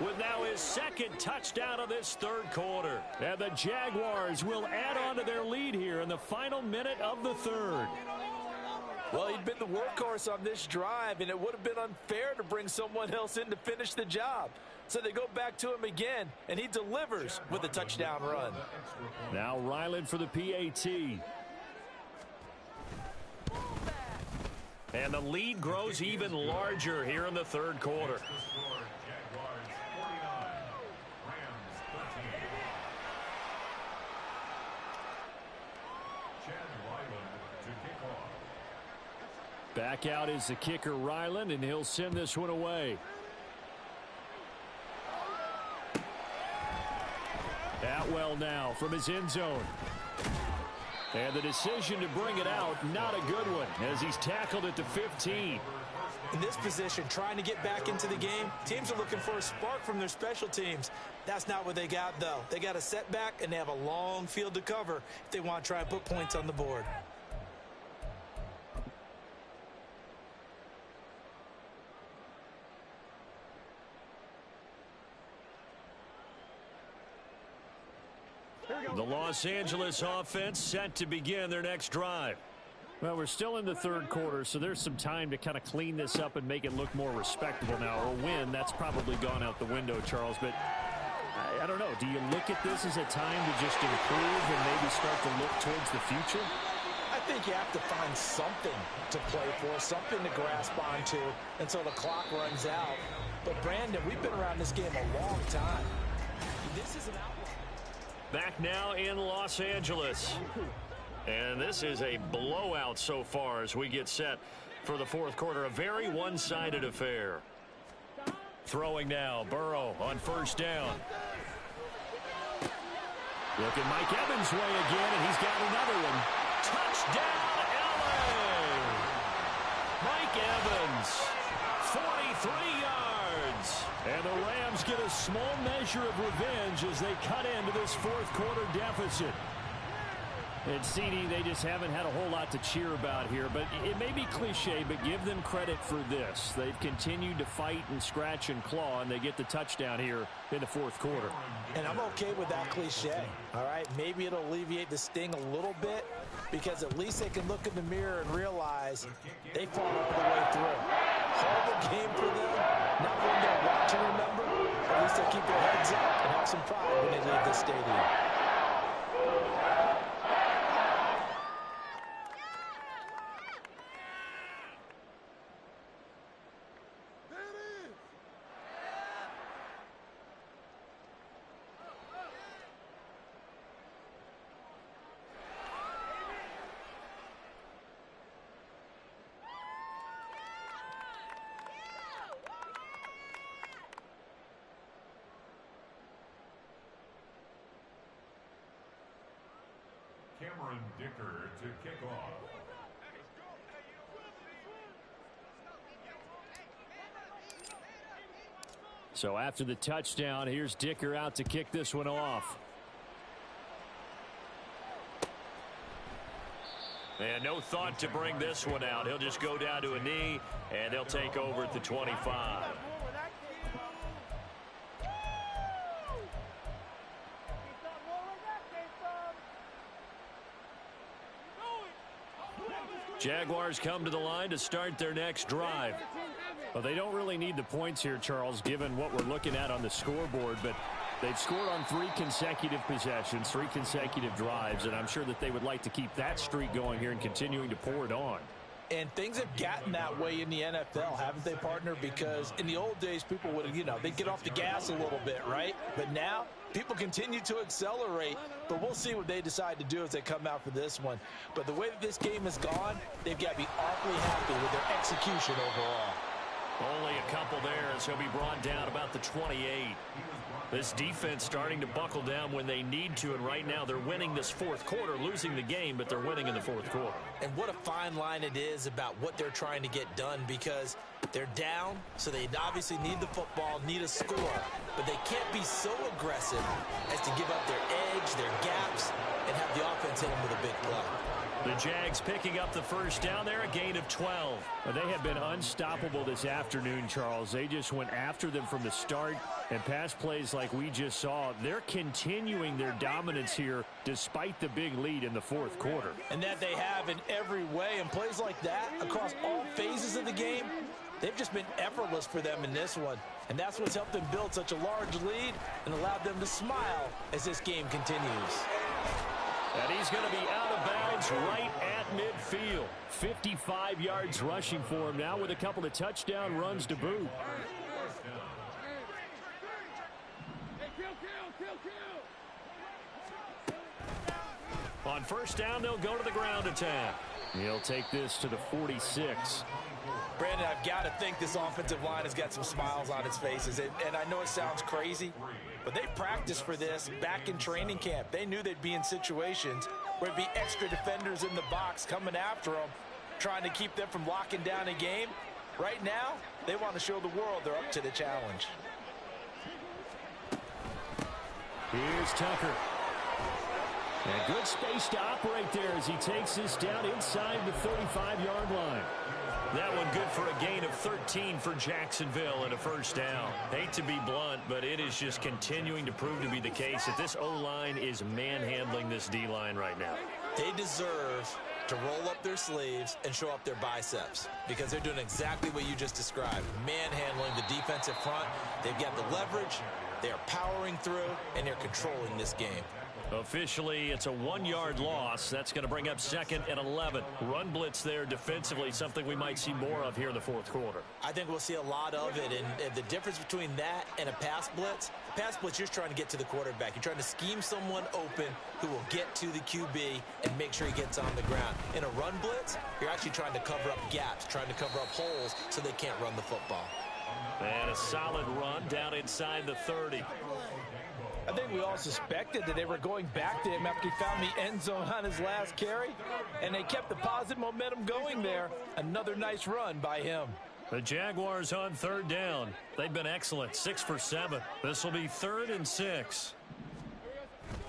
with now his 2nd touchdown of this 3rd quarter. And the Jaguars will add on to their lead here in the final minute of the 3rd. Well, he'd been the workhorse on this drive, and it would have been unfair to bring someone else in to finish the job. So they go back to him again, and he delivers with a touchdown run. Now Ryland for the PAT. And the lead grows even larger here in the 3rd quarter. Back out is the kicker, Ryland, and he'll send this one away. Atwell now from his end zone. And the decision to bring it out, not a good one, as he's tackled at the 15. In this position, trying to get back into the game, teams are looking for a spark from their special teams. That's not what they got, though. They got a setback, and they have a long field to cover if they want to try and put points on the board. The Los Angeles offense set to begin their next drive. Well, we're still in the 3rd quarter, so there's some time to kind of clean this up and make it look more respectable now. Or win, that's probably gone out the window, Charles. But I don't know. Do you look at this as a time to just improve and maybe start to look towards the future? I think you have to find something to play for, something to grasp onto until the clock runs out. But, Brandon, we've been around this game a long time. This is an outlier. Back now in Los Angeles. And this is a blowout so far as we get set for the 4th quarter. A very one-sided affair. Throwing now, Burrow on first down. Look at Mike Evans' way again, and he's got another one. Touchdown, LA! Mike Evans, 43 yards. And the Rams get a small measure of revenge as they cut into this 4th quarter deficit. And CD, they just haven't had a whole lot to cheer about here. But it may be cliche, but give them credit for this. They've continued to fight and scratch and claw, and they get the touchdown here in the 4th quarter. And I'm okay with that cliche, all right? Maybe it'll alleviate the sting a little bit because at least they can look in the mirror and realize they fought all the way through. Horrible game for them. Not one they'll want to remember. At least they'll keep their heads up and have some pride when they leave the stadium. Dicker to kick off. So after the touchdown, here's Dicker out to kick this one off. And no thought to bring this one out. He'll just go down to a knee, and they'll take over at the 25. Jaguars come to the line to start their next drive. Well, they don't really need the points here, Charles, given what we're looking at on the scoreboard, but they've scored on 3 consecutive possessions, 3 consecutive drives, and I'm sure that they would like to keep that streak going here and continuing to pour it on. And things have gotten that way in the NFL, haven't they, partner? Because in the old days, people would, they'd get off the gas a little bit, right? But now, people continue to accelerate. But we'll see what they decide to do as they come out for this one. But the way that this game has gone, they've got to be awfully happy with their execution overall. Only a couple there as he'll be brought down about the 28. This defense starting to buckle down when they need to, and right now they're winning this fourth quarter, losing the game, but they're winning in the fourth quarter. And what a fine line it is about what they're trying to get done, because they're down, so they obviously need the football, need a score, but they can't be so aggressive as to give up their edge, their gaps, and have the offense hit them with a big play. The Jags picking up the first down there, a gain of 12. They have been unstoppable this afternoon, Charles. They just went after them from the start, and pass plays like we just saw, they're continuing their dominance here despite the big lead in the fourth quarter. And that they have in every way, and plays like that across all phases of the game, they've just been effortless for them in this one. And that's what's helped them build such a large lead and allowed them to smile as this game continues. And he's going to be out of bounds right at midfield. 55 yards rushing for him now with a couple of touchdown runs to boot. On first down, they'll go to the ground attack. He'll take this to the 46. Brandon, I've got to think this offensive line has got some smiles on its faces. And I know it sounds crazy, but they practiced for this back in training camp. They knew they'd be in situations where it'd be extra defenders in the box coming after them, trying to keep them from locking down a game. Right now, they want to show the world they're up to the challenge. Here's Tucker. And good space to operate there as he takes this down inside the 35-yard line. That one good for a gain of 13 for Jacksonville and a first down. Hate to be blunt, but it is just continuing to prove to be the case that this O-line is manhandling this D-line right now. They deserve to roll up their sleeves and show up their biceps, because they're doing exactly what you just described, manhandling the defensive front. They've got the leverage, they're powering through, and they're controlling this game. Officially, it's a 1-yard loss. That's going to bring up 2nd and 11. Run blitz there defensively, something we might see more of here in the fourth quarter. I think we'll see a lot of it, and the difference between that and a pass blitz, you're trying to get to the quarterback. You're trying to scheme someone open who will get to the QB and make sure he gets on the ground. In a run blitz, you're actually trying to cover up gaps, trying to cover up holes so they can't run the football. And a solid run down inside the 30. I think we all suspected that they were going back to him after he found the end zone on his last carry, and they kept the positive momentum going there. Another nice run by him. The Jaguars on third down. They've been excellent, 6 for 7. This will be 3rd and 6.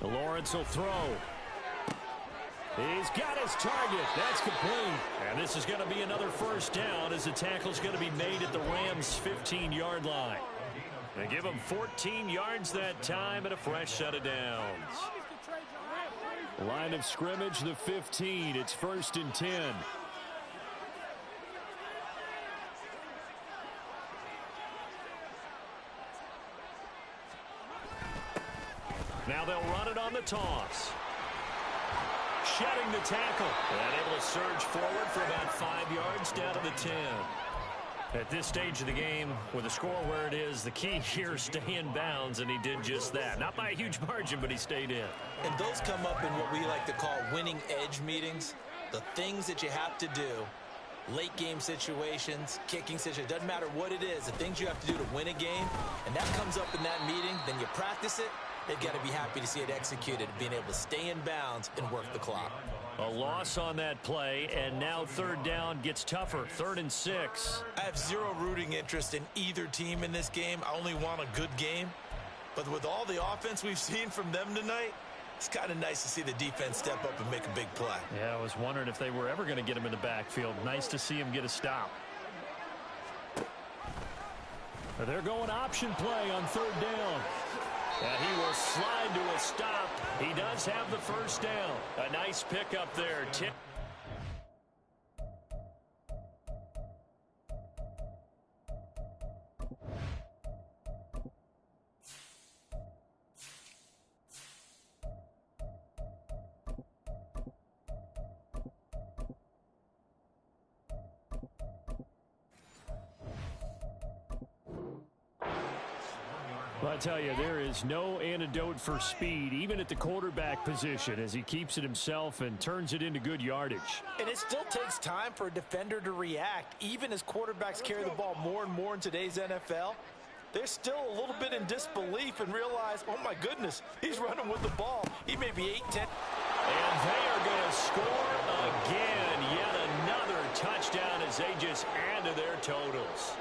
Lawrence will throw. He's got his target. That's complete. And this is going to be another first down as the tackle's going to be made at the Rams' 15-yard line. They give him 14 yards that time and a fresh set of downs. Line of scrimmage, the 15. It's 1st and 10. Now they'll run it on the toss. Shedding the tackle. And able to surge forward for about 5 yards down to the 10. At this stage of the game, with the score where it is, the key here is stay in bounds, and he did just that. Not by a huge margin, but he stayed in. And those come up in what we like to call winning edge meetings. The things that you have to do, late game situations, kicking situations, doesn't matter what it is, the things you have to do to win a game, and that comes up in that meeting, then you practice it. They've got to be happy to see it executed, being able to stay in bounds and work the clock. A loss on that play, and now third down gets tougher. 3rd and 6. I have zero rooting interest in either team in this game. I only want a good game. But with all the offense we've seen from them tonight, it's kind of nice to see the defense step up and make a big play. Yeah, I was wondering if they were ever going to get him in the backfield. Nice to see him get a stop. They're going option play on 3rd down. And he will slide to a stop. He does have the first down. A nice pickup there. Well, I tell you, there is no antidote for speed, even at the quarterback position, as he keeps it himself and turns it into good yardage. And it still takes time for a defender to react. Even as quarterbacks carry the ball more and more in today's NFL, they're still a little bit in disbelief and realize, oh my goodness, he's running with the ball. He may be 8-10. And they are going to score again. Yet another touchdown as they just add to their totals.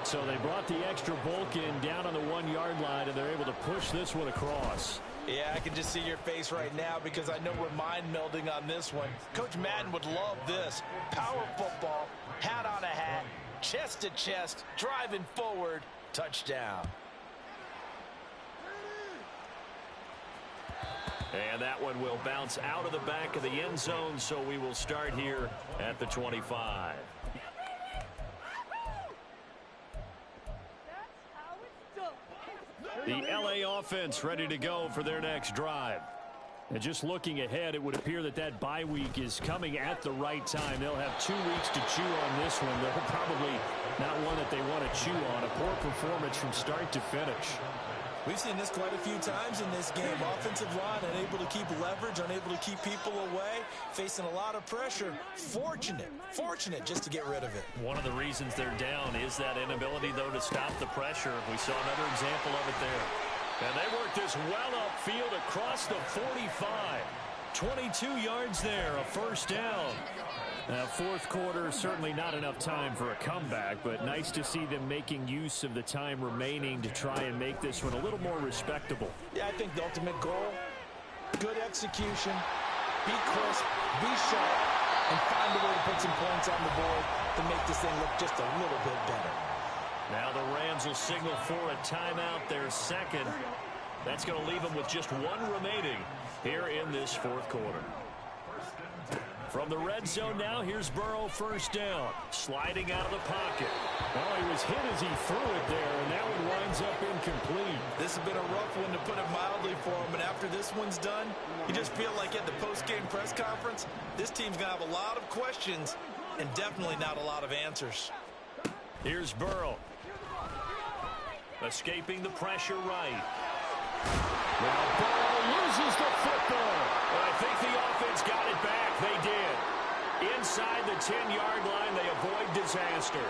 So they brought the extra bulk in down on the 1-yard line, and they're able to push this one across. Yeah, I can just see your face right now because I know we're mind melding on this one. Coach Madden would love this. Power football, hat on a hat, chest to chest, driving forward, touchdown. And that one will bounce out of the back of the end zone, so we will start here at the 25. The LA offense ready to go for their next drive. And just looking ahead, it would appear that that bye week is coming at the right time. They'll have 2 weeks to chew on this one. They're probably not one that they want to chew on. A poor performance from start to finish. We've seen this quite a few times in this game. Offensive line unable to keep leverage, unable to keep people away, facing a lot of pressure. Fortunate just to get rid of it. One of the reasons they're down is that inability, though, to stop the pressure. We saw another example of it there. And they work this well upfield across the 45. 22 yards there, a first down. Fourth quarter, certainly not enough time for a comeback, but nice to see them making use of the time remaining to try and make this one a little more respectable. Yeah, I think the ultimate goal, good execution, be crisp, be sharp, and find a way to put some points on the board to make this thing look just a little bit better. Now the Rams will signal for a timeout, their second. That's going to leave them with just 1 remaining here in this fourth quarter. From the red zone now, here's Burrow, first down. Sliding out of the pocket. Oh, he was hit as he threw it there, and that one winds up incomplete. This has been a rough one, to put it mildly, for him. And after this one's done, you just feel like at the post-game press conference, this team's going to have a lot of questions and definitely not a lot of answers. Here's Burrow. Escaping the pressure right. Now Burrow loses the football. Well, I think the offense got it back. They did. Inside the 10-yard line, they avoid disaster.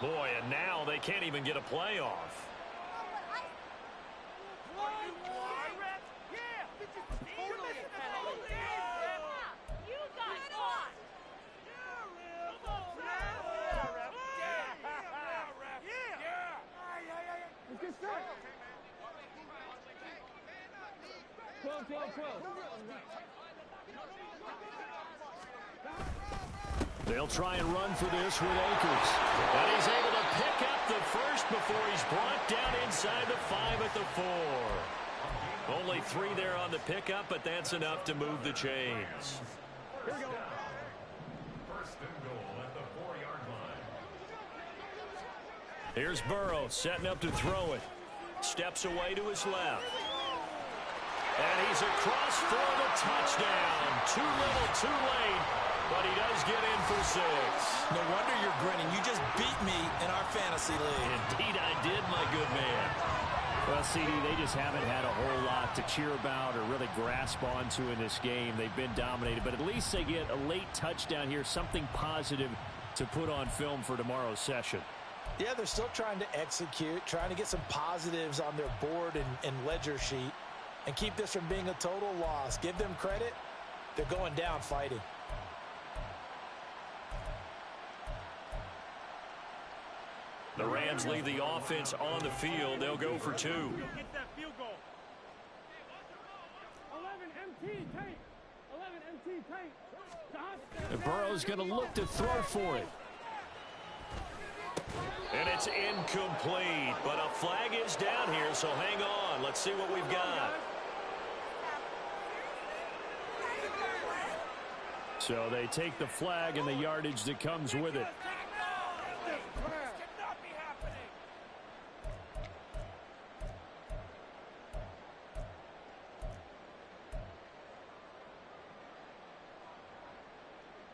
Boy, and now they can't even get a playoff. They'll try and run for this with Akers. And he's able to pick up the first before he's brought down inside the 5 at the 4. Only 3 there on the pickup, but that's enough to move the chains. First and goal at the 4-yard line. Here's Burrow setting up to throw it. Steps away to his left. And he's across for the touchdown. Too little, too late. But he does get in for 6. No wonder you're grinning. You just beat me in our fantasy league. Indeed I did, my good man. Well, CD, they just haven't had a whole lot to cheer about or really grasp onto in this game. They've been dominated, but at least they get a late touchdown here, something positive to put on film for tomorrow's session. Yeah, they're still trying to execute, trying to get some positives on their board and ledger sheet and keep this from being a total loss. Give them credit. They're going down fighting. The Rams leave the offense on the field. They'll go for 2. Get that field goal. 11 MT tank. 11 MT tank. And Burrow's going to look to throw for it. It's incomplete, but a flag is down here, so hang on. Let's see what we've got. So they take the flag and the yardage that comes with it.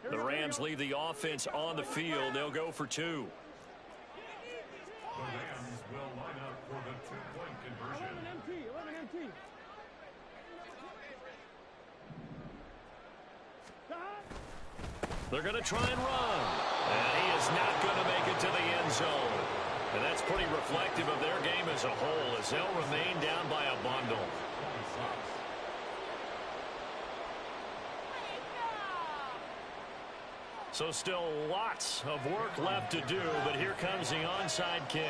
The Rams leave the offense on the field. They'll go for 2. The Rams will line up for the two-point conversion. 11 MT. They're going to try and run. And he is not going to make it to the end zone. And that's pretty reflective of their game as a whole, as they'll remain down by a bundle. So still lots of work left to do, but here comes the onside kick.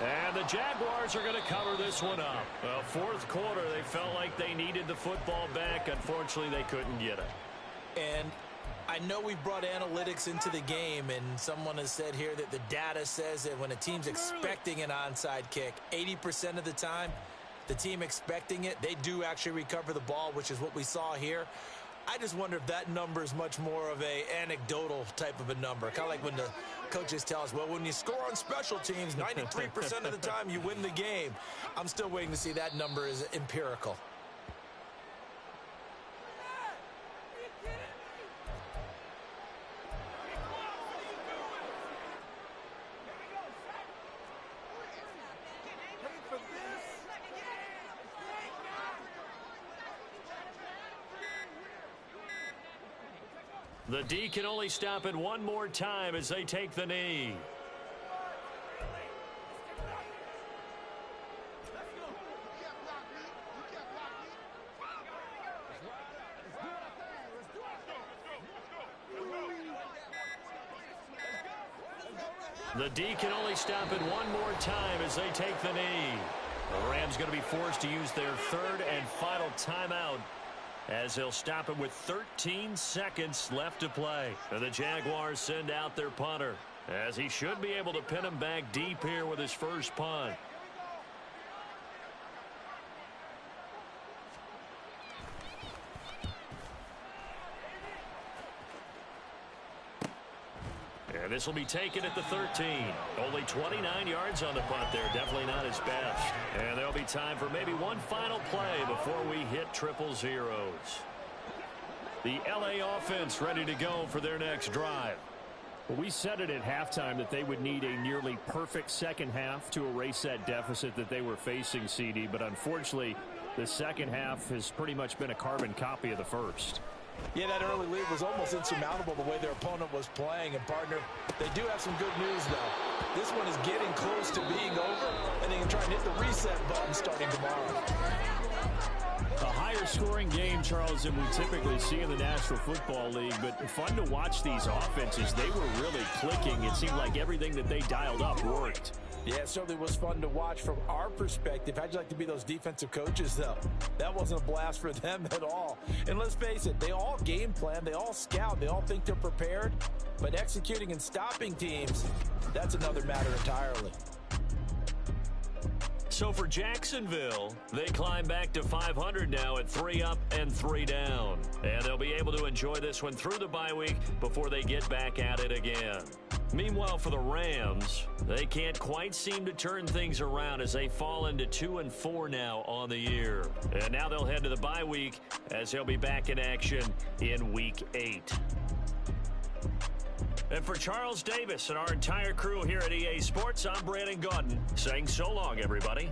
And the Jaguars are going to cover this one up. Well, fourth quarter, they felt like they needed the football back. Unfortunately, they couldn't get it. And I know we brought analytics into the game, and someone has said here that the data says that when a team's expecting an onside kick, 80% of the time, the team expecting it, they do actually recover the ball, which is what we saw here. I just wonder if that number is much more of a anecdotal type of a number. Kind of like when the coaches tell us, well, when you score on special teams, 93% of the time you win the game. I'm still waiting to see that number is empirical. The D can only stop it one more time as they take the knee. The D can only stop it one more time as they take the knee. The Rams going to be forced to use their third and final timeout, as they'll stop it with 13 seconds left to play. And the Jaguars send out their punter, as he should be able to pin him back deep here with his first punt. And this will be taken at the 13. Only 29 yards on the punt there. Definitely not his best. And there'll be time for maybe one final play before we hit triple zeros. The LA offense ready to go for their next drive. Well, we said it at halftime that they would need a nearly perfect second half to erase that deficit that they were facing, CD. But unfortunately, the second half has pretty much been a carbon copy of the first. Yeah, that early lead was almost insurmountable the way their opponent was playing. And, partner, they do have some good news, though. This one is getting close to being over, and they can try and hit the reset button starting tomorrow. A higher scoring game, Charles, than we typically see in the National Football League, but fun to watch these offenses. They were really clicking. It seemed like everything that they dialed up worked. Yeah, it certainly was fun to watch from our perspective. How'd you like to be those defensive coaches, though? That wasn't a blast for them at all. And let's face it, they all game plan, they all scout, they all think they're prepared. But executing and stopping teams, that's another matter entirely. So for Jacksonville, they climb back to 500 now at 3 up and 3 down. And they'll be able to enjoy this one through the bye week before they get back at it again. Meanwhile, for the Rams, they can't quite seem to turn things around as they fall into 2-4 now on the year. And now they'll head to the bye week as they'll be back in action in Week 8. And for Charles Davis and our entire crew here at EA Sports, I'm Brandon Gaudin saying so long, everybody.